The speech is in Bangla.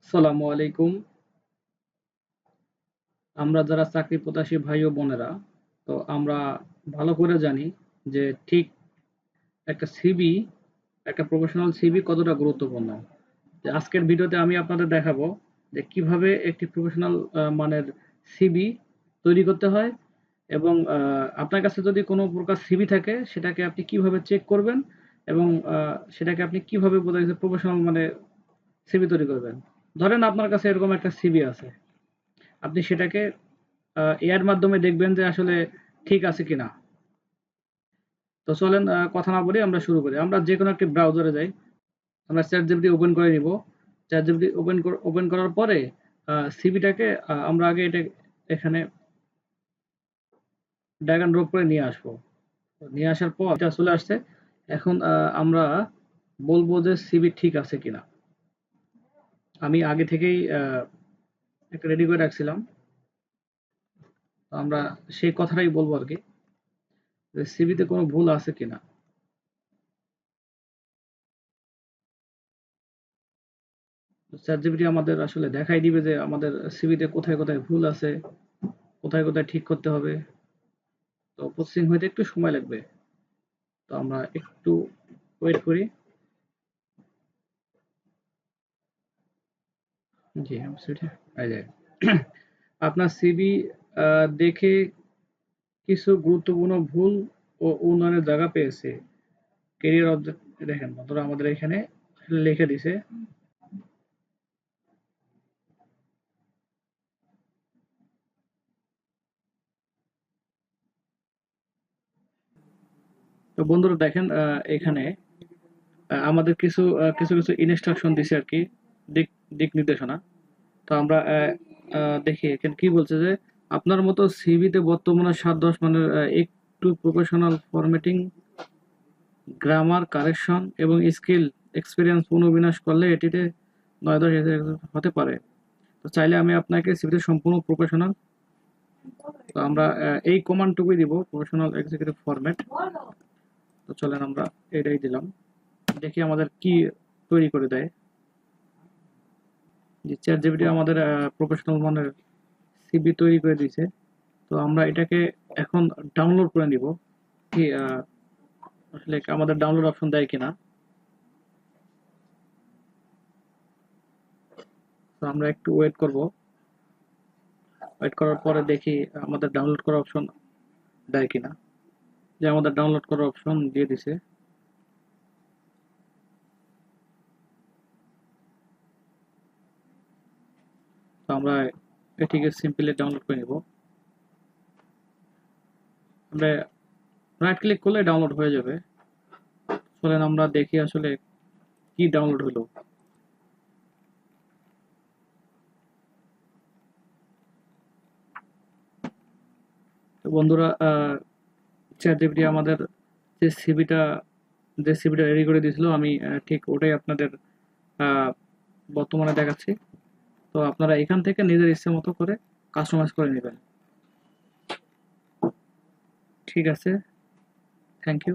আসসালামু আলাইকুম। আমরা যারা চাকরি প্রত্যাশী ভাই ও বোনেরা, তো আমরা ভালো করে জানি যে ঠিক একটা সিভি, একটা প্রফেশনাল সিভি কতটা গুরুত্বপূর্ণ। আজকের ভিডিওতে আমি আপনাদের দেখাবো যে কিভাবে একটি প্রফেশনাল মানের সিভি তৈরি করতে হয় এবং আপনার কাছে যদি কোনো প্রকার সিভি থাকে সেটাকে আপনি কিভাবে চেক করবেন এবং সেটাকে আপনি কিভাবে বোঝা গেছে প্রফেশনাল মানে সিভি তৈরি করবেন। ধরেন আপনার কাছে এরকম একটা সিভি আছে, আপনি সেটাকে এর মাধ্যমে দেখবেন যে আসলে ঠিক আছে কিনা। তো চলেন কথা না বলি আমরা শুরু করি। আমরা যে কোনো একটি ব্রাউজারে যাই। আমরা ChatGPT ওপেন করে নিব। ChatGPT ওপেন করার পরে সিভিটাকে আমরা আগে এটা এখানে ড্র্যাগ অ্যান্ড ড্রপ করে নিয়ে আসবো। নিয়ে আসার পর এটা চলে আসছে। এখন আমরা বলবো যে সিভি ঠিক আছে কিনা। আমি আগে থেকেই একটা রেডি করে রাখছিলাম। তো আমরা সেই কথাটাই বলবো আরকি, যে সিভিতে কোনো ভুল আছে কিনা। ChatGPT আমাদের আসলে দেখাই দিবে যে আমাদের সিভিতে কোথায়, কোথায় ভুল আছে, কোথায়, কোথায় ঠিক করতে হবে। তো প্রসেসিং হইতে একটু সময় লাগবে। তো আমরা একটু ওয়েট করি। জি, আমার সিভিটা এই যে আপনার সিভি দেখে কিছু গুরুত্বপূর্ণ ভুল ও উন্নয়নের জায়গা পেয়েছে। ক্যারিয়ার অবজেক্ট দেখেন বন্ধুরা আমাদের এখানে লিখে দিছে। তো বন্ধুরা দেখেন এখানে আমাদের কিছু ইনস্ট্রাকশন দিছে আরকি, দিক দিক নির্দেশনা। তো আমরা দেখি এখানে কি বলছে যে আপনার মতো সিভিতে বর্তমানে ৭-১০ মানের একটু প্রফেশনাল ফরম্যাটিং, গ্রামার কারেকশন এবং স্কিল এক্সপিরিয়েন্স পুনর্বিন্যাস করলে এটিতে ৯-১০ হতে পারে। তো চাইলে আমি আপনাকে সিভিতে সম্পূর্ণ প্রফেশনাল, তো আমরা এই কমান্ডটুকুই দিব, প্রফেশনাল এক্সিকিউটিভ ফরম্যাট। তো চলেন আমরা এটাই দিলাম, দেখি আমাদের কি তৈরি করে দেয়। যে চ্যাট জিপিটি আমাদের প্রফেশনাল মানের সিভি তৈরি করে দিয়েছে। তো আমরা এটাকে এখন ডাউনলোড করে নিব, কি আসলে আমাদের ডাউনলোড অপশন দেয় কিনা। তো আমরা একটু ওয়েট করব। ওয়েট করার পরে দেখি আমাদের ডাউনলোড করার অপশন দেয় কিনা। যে আমাদের ডাউনলোড করার অপশন দিয়ে দিছে। তো আমরা এটিকে সিম্পলি ডাউনলোড করে নিব। আমরা রাইট ক্লিক করলে ডাউনলোড হয়ে যাবে। চলেন আমরা দেখি আসলে কি ডাউনলোড হলো। তো বন্ধুরা চ্যাট জিপিটি আমাদের যে সিভিটা যে সিভিটা রেডি করে দিয়েছিল, আমি ঠিক ওটাই আপনাদের আহ, বর্তমানে দেখাচ্ছি। তো আপনারা এখান থেকে নিজের ইচ্ছে মতো করে কাস্টমাইজ করে নেবেন। ঠিক আছে, থ্যাংক ইউ।